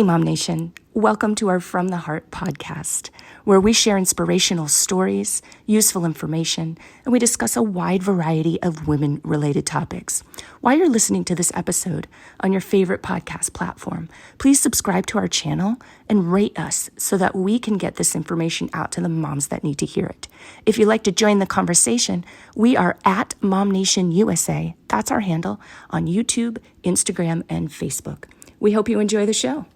Hey, Mom Nation. Welcome to our From the Heart podcast, where we share inspirational stories, useful information, and we discuss a wide variety of women-related topics. While you're listening to this episode on your favorite podcast platform, please subscribe to our channel and rate us so that we can get this information out to the moms that need to hear it. If you'd like to join the conversation, we are at MOMnation USA. That's our handle on YouTube, Instagram, and Facebook. We hope you enjoy the show.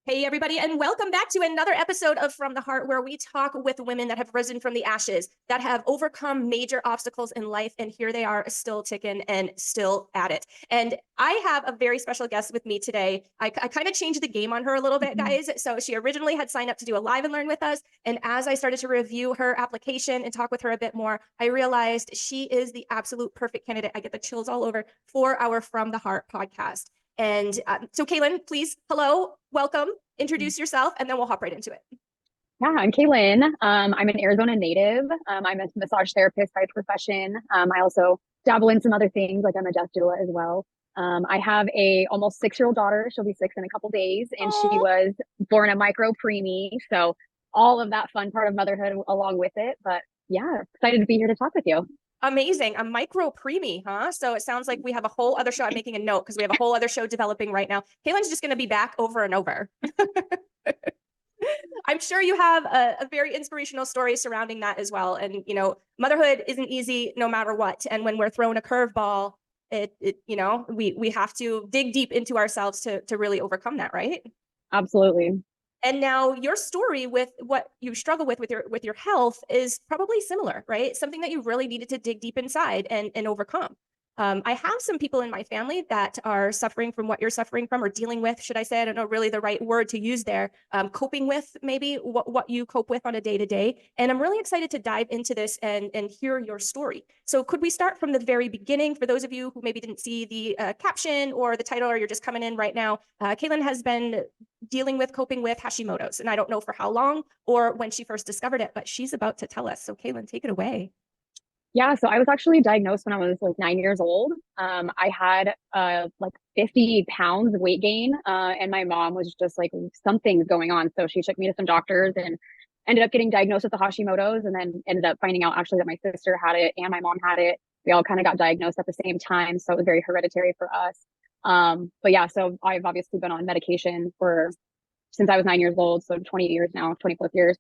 Hey, everybody, and welcome back to another episode of From the Heart, where we talk with women that have risen from the ashes, that have overcome major obstacles in life, and here they are still ticking and still at it. And I have a very special guest with me today. I kind of changed the game on her a little bit, guys. So she originally had signed up to do a live and learn with us, and as I started to review her application and talk with her a bit more, I realized she is the absolute perfect candidate. I get the chills all over for our From the Heart podcast. And so Kaylin, please, hello, welcome, introduce yourself, and then we'll hop right into it. Yeah, I'm Kaylin. I'm an Arizona native. I'm a massage therapist by profession. I also dabble in some other things, like I'm a death doula as well. I have a almost 6-year-old daughter. She'll be 6 in a couple days, and She was born a micro preemie. So all of that fun part of motherhood along with it. But yeah, excited to be here to talk with you. Amazing. A micro preemie, huh? So it sounds like we have a whole other show. I'm making a note because we have a whole other show developing right now. Kaylin's just going to be back over and over. I'm sure you have a very inspirational story surrounding that as well. And, you know, motherhood isn't easy no matter what. And when we're thrown a curveball, we have to dig deep into ourselves to really overcome that, right? Absolutely. And now your story with what you struggle with your health is probably similar, right? Something that you really needed to dig deep inside and overcome. I have some people in my family that are suffering from what you're suffering from, or dealing with, should I say? I don't know really the right word to use there. Coping with maybe what you cope with on a day-to-day. And I'm really excited to dive into this and hear your story. So could we start from the very beginning? For those of you who maybe didn't see the caption or the title, or you're just coming in right now, Kaylin has been coping with Hashimoto's. And I don't know for how long or when she first discovered it, but she's about to tell us. So Kaylin, take it away. Yeah, so I was actually diagnosed when I was like 9 years old. I had like 50 pounds of weight gain, and my mom was just like, something's going on. So she took me to some doctors and ended up getting diagnosed with the Hashimoto's, and then ended up finding out actually that my sister had it and my mom had it. We all kind of got diagnosed at the same time, so it was very hereditary for us. But yeah, so I've obviously been on medication since I was 9 years old, so 20 years now, 20 plus years.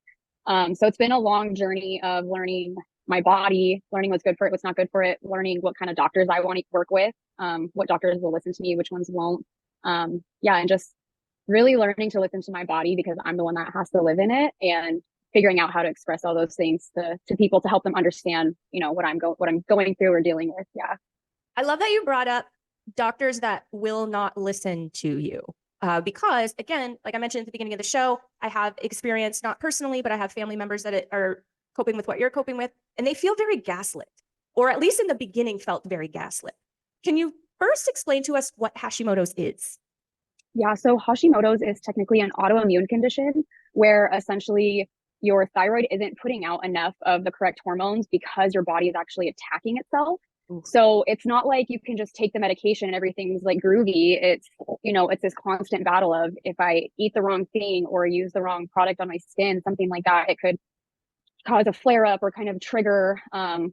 So it's been a long journey of learning my body, learning what's good for it, what's not good for it, learning what kind of doctors I want to work with, what doctors will listen to me, which ones won't. And just really learning to listen to my body, because I'm the one that has to live in it, and figuring out how to express all those things to people to help them understand, you know, what I'm going through or dealing with. Yeah. I love that you brought up doctors that will not listen to you. Because again, like I mentioned at the beginning of the show, I have experience, not personally, but I have family members that are coping with what you're coping with, and they feel very gaslit, or at least in the beginning felt very gaslit. Can you first explain to us what Hashimoto's is? Yeah, so Hashimoto's is technically an autoimmune condition where essentially your thyroid isn't putting out enough of the correct hormones because your body is actually attacking itself. So it's not like you can just take the medication and everything's like groovy. It's, you know, it's this constant battle of, if I eat the wrong thing or use the wrong product on my skin, something like that, it could cause a flare up or kind of trigger,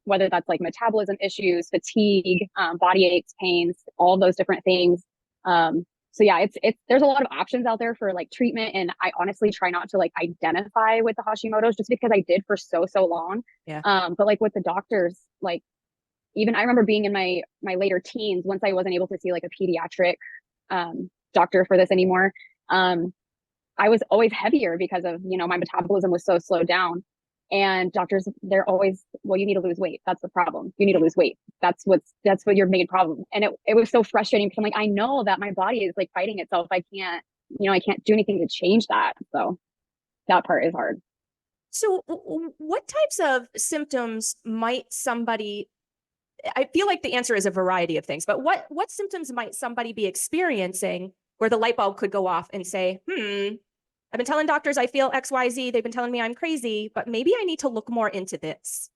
whether that's like metabolism issues, fatigue, body aches, pains, all those different things. So yeah, it's there's a lot of options out there for like treatment, and I honestly try not to like identify with the Hashimoto's, just because I did for so long. Yeah. But like with the doctors, like even I remember being in my later teens, once I wasn't able to see like a pediatric doctor for this anymore. I was always heavier because of, you know, my metabolism was so slowed down. And doctors, they're always, well, you need to lose weight. That's the problem. You need to lose weight. That's what your main problem. And it was so frustrating, because I'm like, I know that my body is like fighting itself. I can't do anything to change that. So that part is hard. So what types of symptoms might somebody, I feel like the answer is a variety of things, but what symptoms might somebody be experiencing where the light bulb could go off and say, I've been telling doctors I feel XYZ. They've been telling me I'm crazy, but maybe I need to look more into this.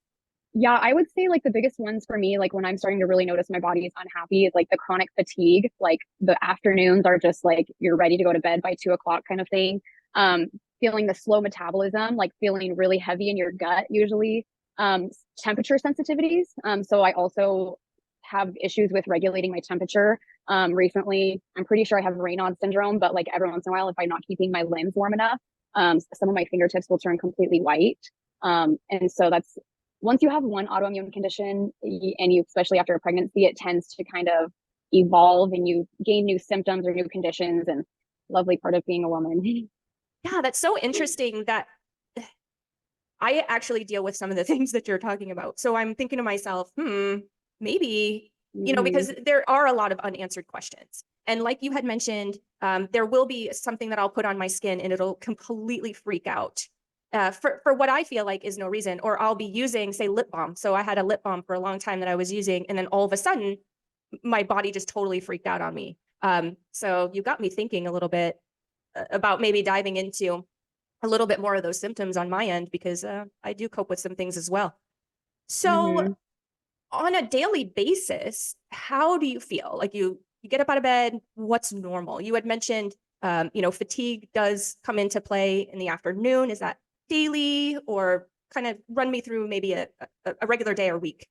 Yeah, I would say like the biggest ones for me, like when I'm starting to really notice my body is unhappy, is like the chronic fatigue. Like the afternoons are just like you're ready to go to bed by 2 o'clock kind of thing. Um, Feeling the slow metabolism, like feeling really heavy in your gut usually. Temperature sensitivities. So I also have issues with regulating my temperature. Recently, I'm pretty sure I have Raynaud's syndrome, but like every once in a while, if I'm not keeping my limbs warm enough, some of my fingertips will turn completely white. And so that's once you have one autoimmune condition and you, especially after a pregnancy, it tends to kind of evolve and you gain new symptoms or new conditions, and lovely part of being a woman. Yeah, that's so interesting that I actually deal with some of the things that you're talking about. So I'm thinking to myself, maybe, because there are a lot of unanswered questions. And like you had mentioned, there will be something that I'll put on my skin and it'll completely freak out for what I feel like is no reason. Or I'll be using, say, lip balm. So I had a lip balm for a long time that I was using, and then all of a sudden, my body just totally freaked out on me. So you got me thinking a little bit about maybe diving into a little bit more of those symptoms on my end, because I do cope with some things as well. So Mm-hmm. on a daily basis, how do you feel? Like you get up out of bed, what's normal? You had mentioned, fatigue does come into play in the afternoon. Is that daily, or kind of run me through maybe a regular day or week?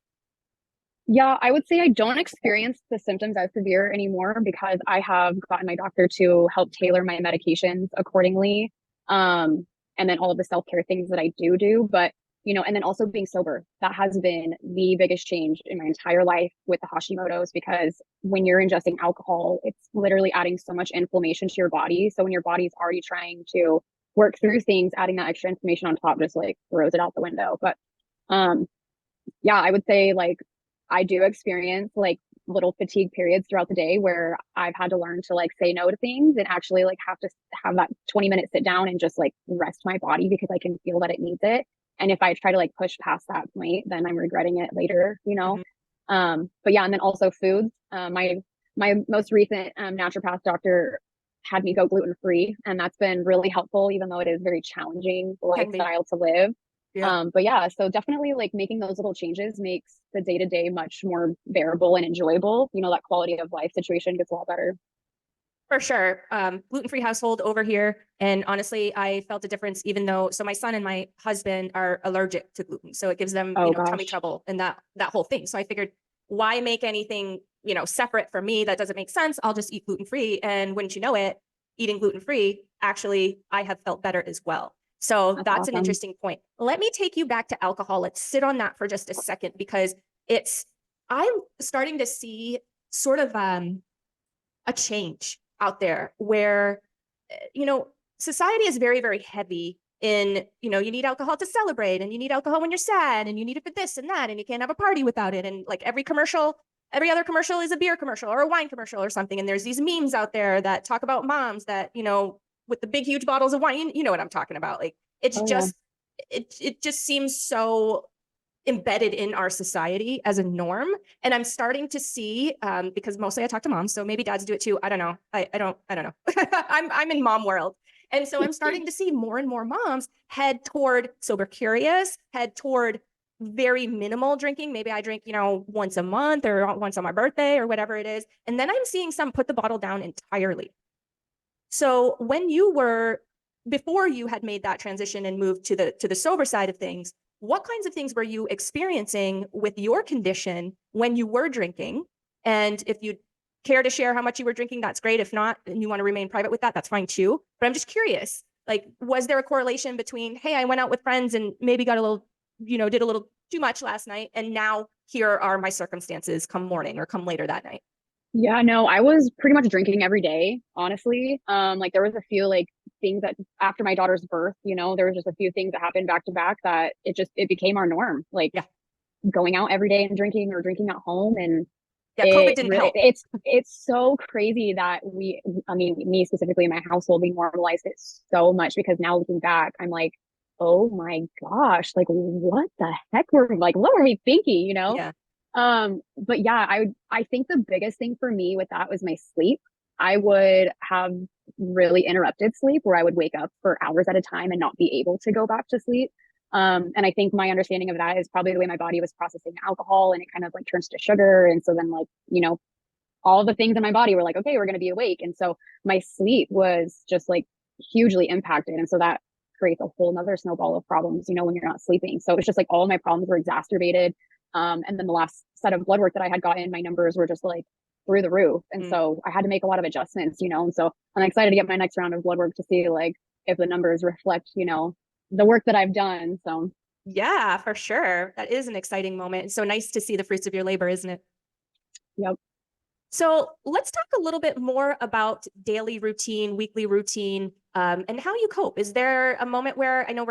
Yeah, I would say I don't experience the symptoms as severe anymore because I have gotten my doctor to help tailor my medications accordingly. Um, and then all of the self-care things that I do. But, and then also being sober, that has been the biggest change in my entire life with the Hashimoto's, because when you're ingesting alcohol, it's literally adding so much inflammation to your body. So when your body's already trying to work through things, adding that extra inflammation on top just like throws it out the window. But um, yeah, I would say like I do experience like little fatigue periods throughout the day where I've had to learn to like say no to things and actually like have to have that 20-minute sit down and just like rest my body because I can feel that it needs it. And if I try to like push past that point, then I'm regretting it later. Mhm. But yeah, and then also foods. My most recent naturopath doctor had me go gluten free, and that's been really helpful, even though it is very challenging Can be. lifestyle to live. Yeah. But yeah, so definitely like making those little changes makes the day to day much more bearable and enjoyable. That quality of life situation gets a lot better. For sure. Gluten-free household over here. And honestly, I felt a difference, even though, so my son and my husband are allergic to gluten. So it gives them, Oh tummy gosh. trouble and that whole thing. So I figured, why make anything, separate for me? That doesn't make sense. I'll just eat gluten-free. And wouldn't you know it, eating gluten-free, actually, I have felt better as well. So That's that's an awesome. interesting point. Let me take you back to alcohol. Let's sit on that for just a second, because I'm starting to see sort of a change out there where, society is very, very heavy in, you need alcohol to celebrate, and you need alcohol when you're sad, and you need it for this and that, and you can't have a party without it. And like every other commercial is a beer commercial or a wine commercial or something. And there's these memes out there that talk about moms that, with the big, huge bottles of wine, you know what I'm talking about. Like it's Oh yeah. just, it just seems so embedded in our society as a norm. And I'm starting to see, because mostly I talk to moms, so maybe dads do it too. I don't know. I don't know. I'm in mom world. And so I'm starting to see more and more moms head toward sober curious, head toward very minimal drinking. Maybe I drink, once a month or once on my birthday or whatever it is. And then I'm seeing some put the bottle down entirely. So before you had made that transition and moved to the sober side of things, what kinds of things were you experiencing with your condition when you were drinking? And if you care to share how much you were drinking, that's great. If not, and you want to remain private with that, that's fine too. But I'm just curious, like, was there a correlation between, hey, I went out with friends and maybe got a little, did a little too much last night, and now here are my circumstances come morning or come later that night? Yeah, no, I was pretty much drinking every day, honestly. Like there was a few like things that after my daughter's birth, there was just a few things that happened back to back that it became our norm. Like Yeah. going out every day and drinking or drinking at home, and Yeah. COVID didn't really help. it's so crazy that I mean me specifically in my household, we normalized it so much, because now looking back I'm like, oh my gosh, like what the heck what were we thinking? Yeah. But yeah, I think the biggest thing for me with that was my sleep. I would have really interrupted sleep where I would wake up for hours at a time and not be able to go back to sleep. And I think my understanding of that is probably the way my body was processing alcohol, and it kind of like turns to sugar. And so then like, all the things in my body were like, okay, we're going to be awake. And so my sleep was just like hugely impacted. And so that creates a whole nother snowball of problems, when you're not sleeping. So it was just like all of my problems were exacerbated. And then the last set of blood work that I had gotten, my numbers were just like through the roof. And so I had to make a lot of adjustments, and so I'm excited to get my next round of blood work to see like if the numbers reflect, the work that I've done. So yeah, for sure. That is an exciting moment. It's so nice to see the fruits of your labor, isn't it? Yep. So let's talk a little bit more about daily routine, weekly routine, and how you cope. Is there a moment where, I know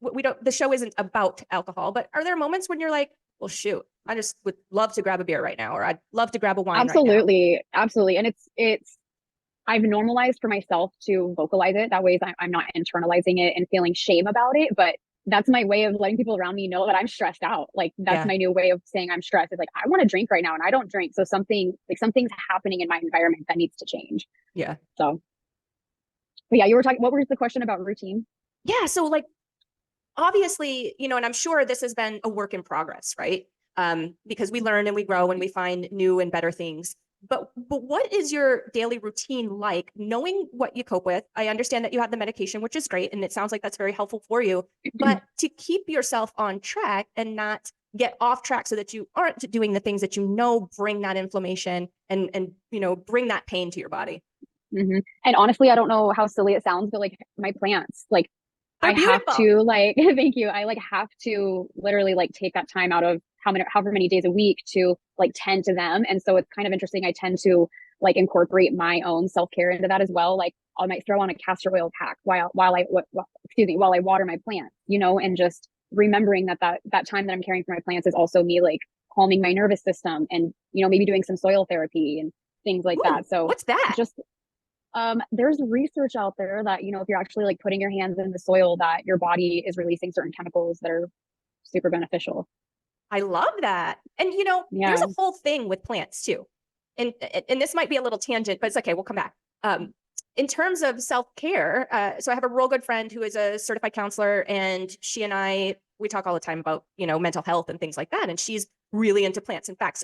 the show isn't about alcohol, but are there moments when you're like, well, shoot, I just would love to grab a beer right now, or I'd love to grab a wine Absolutely. Right now. Absolutely. And I've normalized for myself to vocalize it. That way I'm not internalizing it and feeling shame about it, but that's my way of letting people around me know that I'm stressed out. Like that's my new way of saying I'm stressed. It's like, I want to drink right now and I don't drink. So something's happening in my environment that needs to change. Yeah. So, but yeah, you were talking, what was the question about routine? Yeah. So like, obviously, and I'm sure this has been a work in progress, right? Because we learn and we grow and we find new and better things. But what is your daily routine like, knowing what you cope with? I understand that you have the medication, which is great. And it sounds like that's very helpful for you. But to keep yourself on track and not get off track so that you aren't doing the things that bring that inflammation and bring that pain to your body. Mm-hmm. And honestly, I don't know how silly it sounds, but like my plants, like I have to like, thank you. I like have to literally like take that time out of however many days a week to like tend to them. And so it's kind of interesting. I tend to like incorporate my own self-care into that as well. Like I might throw on a castor oil pack while I water my plants, and just remembering that time that I'm caring for my plants is also me like calming my nervous system and, maybe doing some soil therapy and things like that. So what's that? Just there's research out there that, if you're actually like putting your hands in the soil, that your body is releasing certain chemicals that are super beneficial. I love that. And, there's a whole thing with plants too. And this might be a little tangent, but it's okay. We'll come back. In terms of self-care, so I have a real good friend who is a certified counselor, and she and we talk all the time about, mental health and things like that. And she's really into plants. In fact,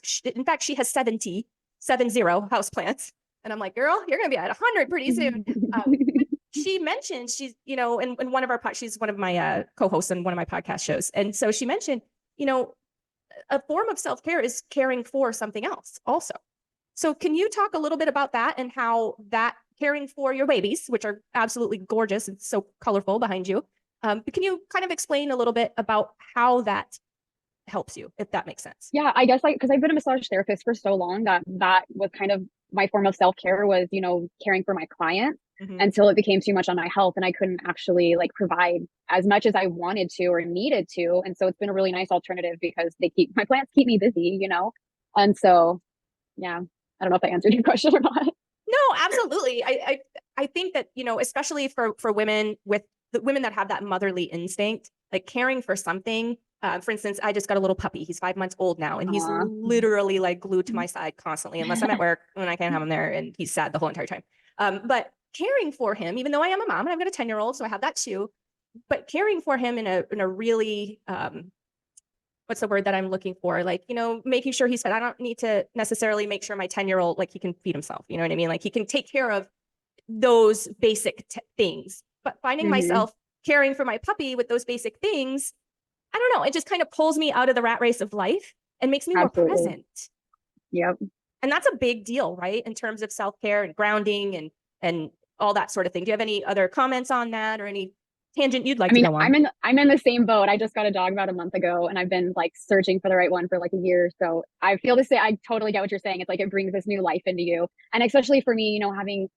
she has 70 house plants. And I'm like, girl, you're going to be at 100 pretty soon. She mentioned she's, in one of she's one of my co-hosts on one of my podcast shows. And so she mentioned, a form of self-care is caring for something else also. So can you talk a little bit about that and how that caring for your babies, which are absolutely gorgeous and so colorful behind you, can you kind of explain a little bit about how that helps you, if that makes sense? Yeah, I guess because I've been a massage therapist for so long that was kind of my form of self-care was, caring for my clients until it became too much on my health and I couldn't actually like provide as much as I wanted to or needed to. And so it's been a really nice alternative because my plants keep me busy, And so, yeah, I don't know if I answered your question or not. No, absolutely. I think that, especially for women, with the women that have that motherly instinct, like caring for something. For instance, I just got a little puppy. He's 5 months old now, and he's literally like glued to my side constantly, unless I'm at work when I can't have him there, and he's sad the whole entire time. But caring for him, even though I am a mom and I've got a 10-year-old, so I have that too, but caring for him in a really, what's the word that I'm looking for? Like, making sure he's fed. I don't need to necessarily make sure my 10-year-old, like he can feed himself. You know what I mean? Like he can take care of those basic things, but finding myself caring for my puppy with those basic things, I don't know. It just kind of pulls me out of the rat race of life and makes me more present. Yep. And that's a big deal, right? In terms of self-care and grounding and all that sort of thing. Do you have any other comments on that or any tangent you'd like to go on? I'm in the same boat. I just got a dog about a month ago and I've been like searching for the right one for like a year. So I feel the same. I totally get what you're saying. It's like it brings this new life into you. And especially for me, having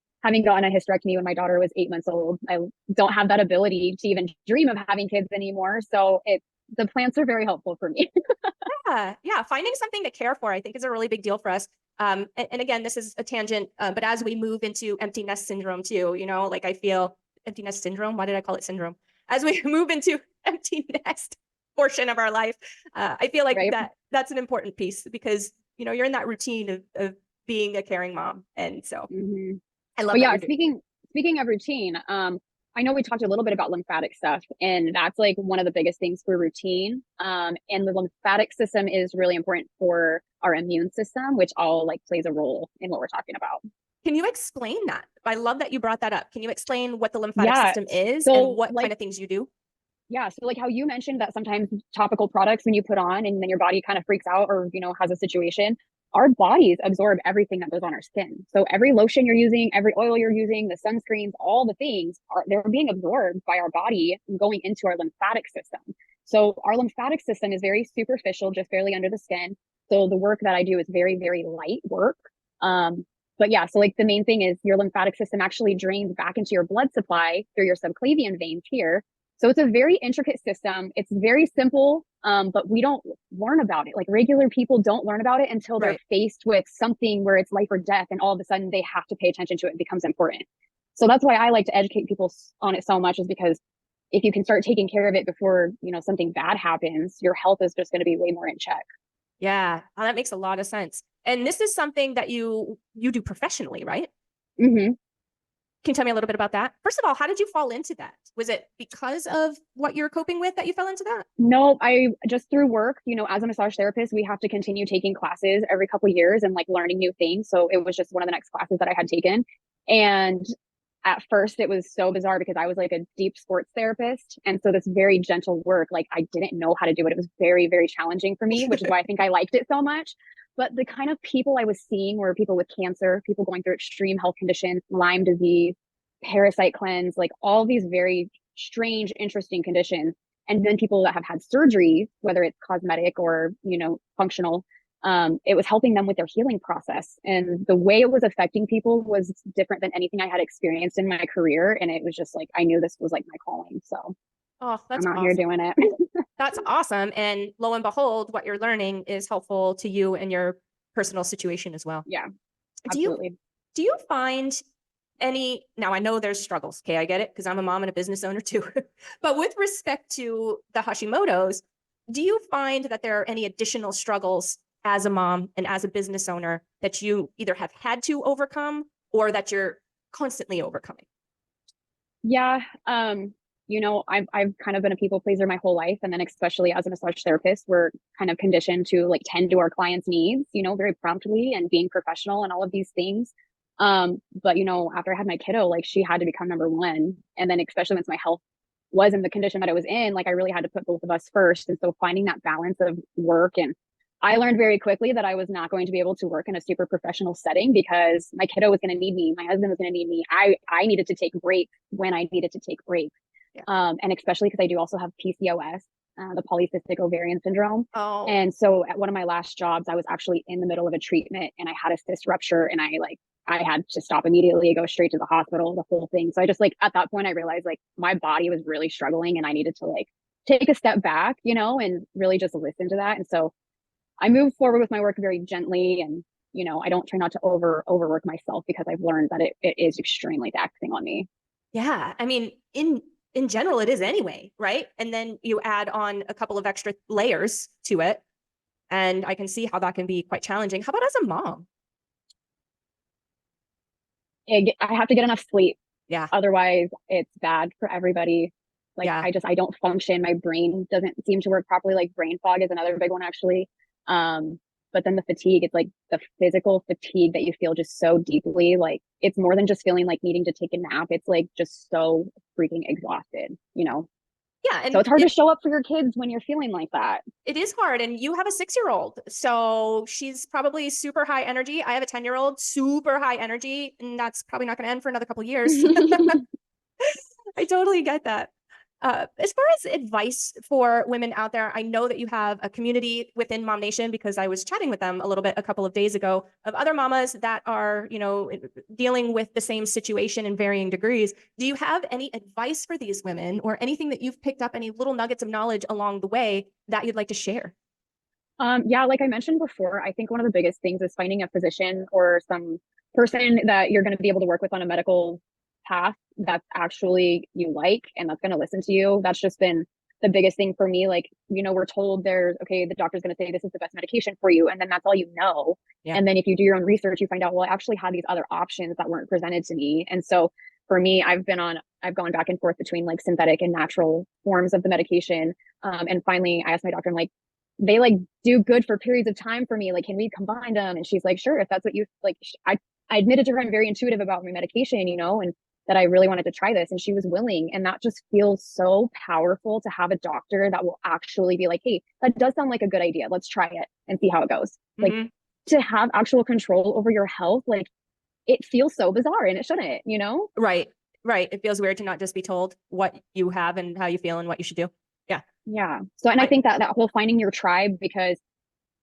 gotten a hysterectomy when my daughter was 8 months old, I don't have that ability to even dream of having kids anymore. So the plants are very helpful for me. Yeah. Finding something to care for, I think, is a really big deal for us. And again, this is a tangent, but as we move into empty nest syndrome too, like I feel empty nest syndrome. Why did I call it syndrome? As we move into empty nest portion of our life, I feel like that's an important piece because, you're in that routine of being a caring mom. And so I love that. Yeah, speaking of routine, I know we talked a little bit about lymphatic stuff, and that's like one of the biggest things for routine. And the lymphatic system is really important for our immune system, which all like plays a role in what we're talking about. Can you explain that? I love that you brought that up. Can you explain what the lymphatic Yeah. system is So and what like, kind of things you do? yeah. So like how you mentioned that sometimes topical products when you put on and then your body kind of freaks out or, has a situation, our bodies absorb everything that goes on our skin. So every lotion you're using, every oil you're using, the sunscreens, all the things they're being absorbed by our body and going into our lymphatic system. So our lymphatic system is very superficial, just barely under the skin. So the work that I do is very, very light work. But yeah, so like the main thing is your lymphatic system actually drains back into your blood supply through your subclavian veins here. So it's a very intricate system. It's very simple, but we don't learn about it. Like regular people don't learn about it until they're faced with something where it's life or death, and all of a sudden they have to pay attention to it. It becomes important. So that's why I like to educate people on it so much, is because if you can start taking care of it before, something bad happens, your health is just going to be way more in check. Yeah, that makes a lot of sense. And this is something that you do professionally, right? Mm-hmm. Can you tell me a little bit about that? First of all, how did you fall into that? Was it because of what you're coping with that you fell into that? No, I just through work, as a massage therapist, we have to continue taking classes every couple of years and like learning new things. So it was just one of the next classes that I had taken. And at first it was so bizarre because I was like a deep sports therapist. And so this very gentle work, like I didn't know how to do it. It was very, very challenging for me, which is why I think I liked it so much. But the kind of people I was seeing were people with cancer, people going through extreme health conditions, Lyme disease, parasite cleanse, like all these very strange, interesting conditions. And then people that have had surgery, whether it's cosmetic or, functional, it was helping them with their healing process. And the way it was affecting people was different than anything I had experienced in my career. And it was just like, I knew this was like my calling. So that's I'm out awesome. here doing it. That's awesome. And lo and behold, what you're learning is helpful to you and your personal situation as well. Yeah, absolutely. Do you find now I know there's struggles. Okay. I get it, because I'm a mom and a business owner too. But with respect to the Hashimoto's, do you find that there are any additional struggles as a mom and as a business owner that you either have had to overcome or that you're constantly overcoming? Yeah. I've kind of been a people pleaser my whole life. And then especially as a massage therapist, we're kind of conditioned to like tend to our clients' needs, very promptly and being professional and all of these things. But after I had my kiddo, like she had to become number one. And then especially once my health was in the condition that I was in, like I really had to put both of us first. And so finding that balance of work, and I learned very quickly that I was not going to be able to work in a super professional setting because my kiddo was going to need me. My husband was going to need me. I needed to take breaks when I needed to take breaks. Yeah. And especially because I do also have PCOS, the polycystic ovarian syndrome. Oh. And so at one of my last jobs, I was actually in the middle of a treatment and I had a cyst rupture, and I had to stop immediately, go straight to the hospital, the whole thing. So I just like, at that point, I realized like my body was really struggling and I needed to like take a step back, and really just listen to that. And so I moved forward with my work very gently, and, I don't try not to overwork myself because I've learned that it is extremely taxing on me. Yeah. I mean, in general, it is anyway, right? And then you add on a couple of extra layers to it. And I can see how that can be quite challenging. How about as a mom? I have to get enough sleep. Yeah. Otherwise, it's bad for everybody. Like, yeah. I don't function. My brain doesn't seem to work properly. Like brain fog is another big one, actually. But then the fatigue, it's like the physical fatigue that you feel just so deeply. Like it's more than just feeling like needing to take a nap. It's like just so freaking exhausted, Yeah. And so it's hard to show up for your kids when you're feeling like that. It is hard. And you have a 6-year-old. So she's probably super high energy. I have a 10-year-old, super high energy. And that's probably not going to end for another couple of years. I totally get that. As far as advice for women out there, I know that you have a community within MOMnation because I was chatting with them a little bit a couple of days ago of other mamas that are, dealing with the same situation in varying degrees. Do you have any advice for these women or anything that you've picked up, any little nuggets of knowledge along the way that you'd like to share? Yeah, like I mentioned before, I think one of the biggest things is finding a physician or some person that you're going to be able to work with on a medical path that's actually you like and that's going to listen to you. That's just been the biggest thing for me. Like, we're told the doctor's going to say this is the best medication for you, and then that's all you know. Yeah. And then if you do your own research, you find out, well, I actually had these other options that weren't presented to me. And so for me, I've been on I've gone back and forth between like synthetic and natural forms of the medication. And finally I asked my doctor, I'm like, they like do good for periods of time for me. Like, can we combine them? And she's like, sure, if that's what you like. I admitted to her I'm very intuitive about my medication, you know, and that I really wanted to try this. And she was willing. And that just feels so powerful to have a doctor that will actually be like, hey, that does sound like a good idea. Let's try it and see how it goes. Like to have actual control over your health, like it feels so bizarre and it shouldn't, you know? Right. Right. It feels weird to not just be told what you have and how you feel and what you should do. Yeah. Yeah. So, and I think that whole finding your tribe, because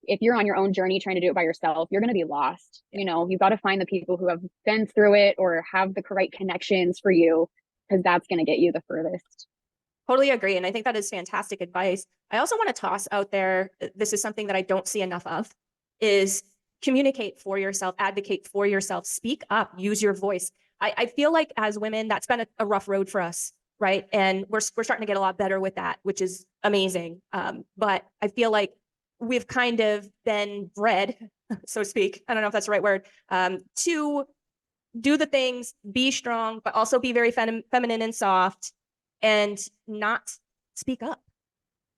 if you're on your own journey trying to do it by yourself, you're going to be lost. You know, you've got to find the people who have been through it or have the right connections for you, because that's going to get you the furthest. Totally agree. And I think that is fantastic advice. I also want to toss out there, this is something that I don't see enough of, is communicate for yourself, advocate for yourself, speak up, use your voice. I feel like as women, that's been a rough road for us, right? And we're starting to get a lot better with that, which is amazing. But I feel like we've kind of been bred, so to speak, I don't know if that's the right word, to do the things, be strong, but also be very feminine and soft and not speak up.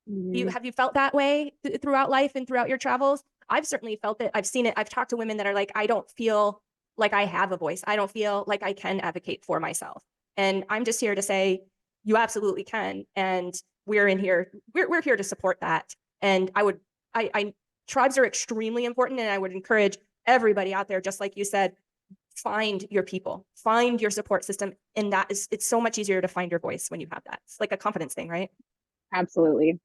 Have you felt that way throughout life and throughout your travels? I've certainly felt it. I've seen it. I've talked to women that are like, I don't feel like I have a voice. I don't feel like I can advocate for myself. And I'm just here to say, you absolutely can. And we're in here. We're here to support that. And tribes are extremely important. And I would encourage everybody out there, just like you said, find your people, find your support system. And it's so much easier to find your voice when you have that. It's like a confidence thing, right? Absolutely.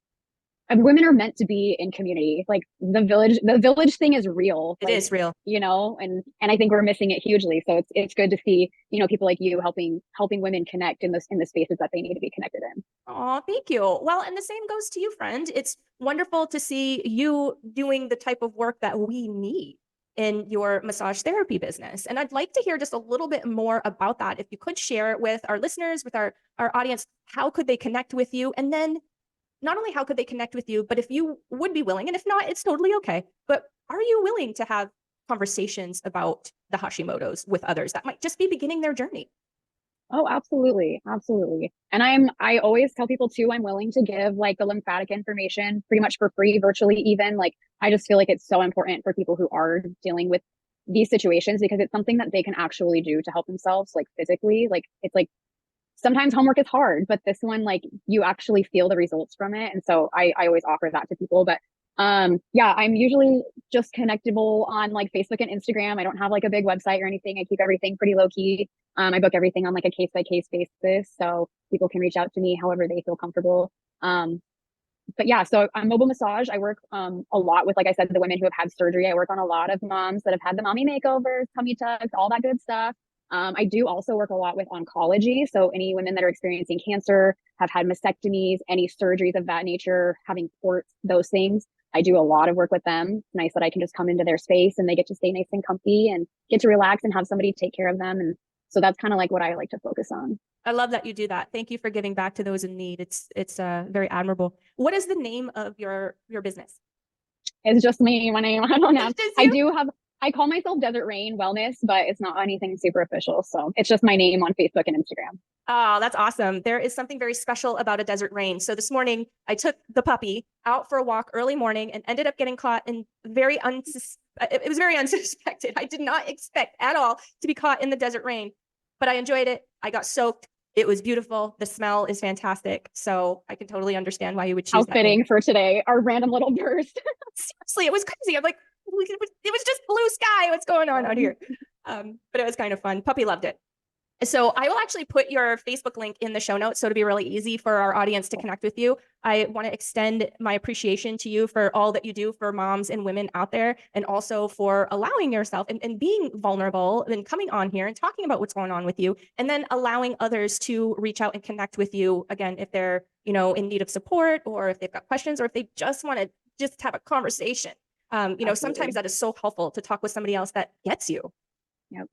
And women are meant to be in community. Like the village thing is real. It is real, you know, and I think we're missing it hugely. So it's good to see, you know, people like you helping women connect in the spaces that they need to be connected in. Oh, thank you. Well, and the same goes to you, friend. It's wonderful to see you doing the type of work that we need in your massage therapy business. And I'd like to hear just a little bit more about that. If you could share it with our listeners, with our audience, how could they connect with you? And then not only how could they connect with you, but if you would be willing, and if not, it's totally okay. But are you willing to have conversations about the Hashimoto's with others that might just be beginning their journey? Oh, absolutely. Absolutely. And I always tell people too, I'm willing to give like the lymphatic information pretty much for free, virtually even. Like, I just feel like it's so important for people who are dealing with these situations, because it's something that they can actually do to help themselves, like physically. Like, it's like, sometimes homework is hard, but this one, like, you actually feel the results from it. And so I always offer that to people. But yeah, I'm usually just connectable on like Facebook and Instagram. I don't have like a big website or anything. I keep everything pretty low key. I book everything on like a case by case basis, so people can reach out to me however they feel comfortable. But yeah, so on mobile massage, I work a lot with, like I said, the women who have had surgery. I work on a lot of moms that have had the mommy makeovers, tummy tucks, all that good stuff. I do also work a lot with oncology. So any women that are experiencing cancer, have had mastectomies, any surgeries of that nature, having ports, those things. I do a lot of work with them. It's nice that I can just come into their space and they get to stay nice and comfy and get to relax and have somebody take care of them. And so that's kind of like what I like to focus on. I love that you do that. Thank you for giving back to those in need. It's very admirable. What is the name of your business? It's just me, my name. I don't know. I call myself Desert Rain Wellness, but it's not anything super official. So it's just my name on Facebook and Instagram. Oh, that's awesome. There is something very special about a Desert Rain. So this morning I took the puppy out for a walk early morning and ended up getting caught in it was very unsuspected. I did not expect at all to be caught in the desert rain, but I enjoyed it. I got soaked. It was beautiful. The smell is fantastic. So I can totally understand why you would choose that. How fitting for today, our random little burst. Seriously, it was crazy. I'm like, it was just blue sky. What's going on out here? But it was kind of fun. Puppy loved it. So I will actually put your Facebook link in the show notes, so it'll be really easy for our audience to connect with you. I want to extend my appreciation to you for all that you do for moms and women out there, and also for allowing yourself and being vulnerable and coming on here and talking about what's going on with you, and then allowing others to reach out and connect with you, again, if they're, in need of support, or if they've got questions, or if they just want to just have a conversation. Sometimes that is so helpful to talk with somebody else that gets you. Yep.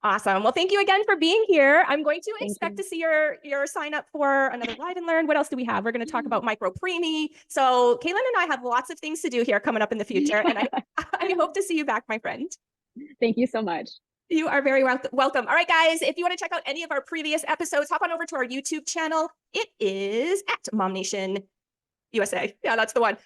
Awesome. Well, thank you again for being here. I'm going to expect to see your sign up for another Live and Learn. What else do we have? We're going to talk about micro preemie. So Kaylin and I have lots of things to do here coming up in the future. And I hope to see you back, my friend. Thank you so much. You are very welcome. All right, guys, if you want to check out any of our previous episodes, hop on over to our YouTube channel. It is at MOMnation USA. Yeah, that's the one.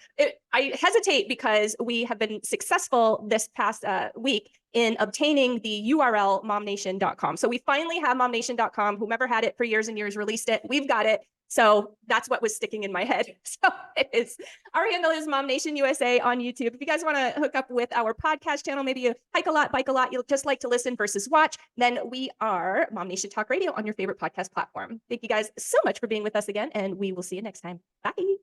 I hesitate because we have been successful this past week in obtaining the URL momnation.com. So we finally have momnation.com. Whomever had it for years and years released it. We've got it. So that's what was sticking in my head. So it is, our handle is MOMnation USA on YouTube. If you guys want to hook up with our podcast channel, maybe you hike a lot, bike a lot, you'll just like to listen versus watch, then we are MOMnation Talk Radio on your favorite podcast platform. Thank you guys so much for being with us again, and we will see you next time. Bye.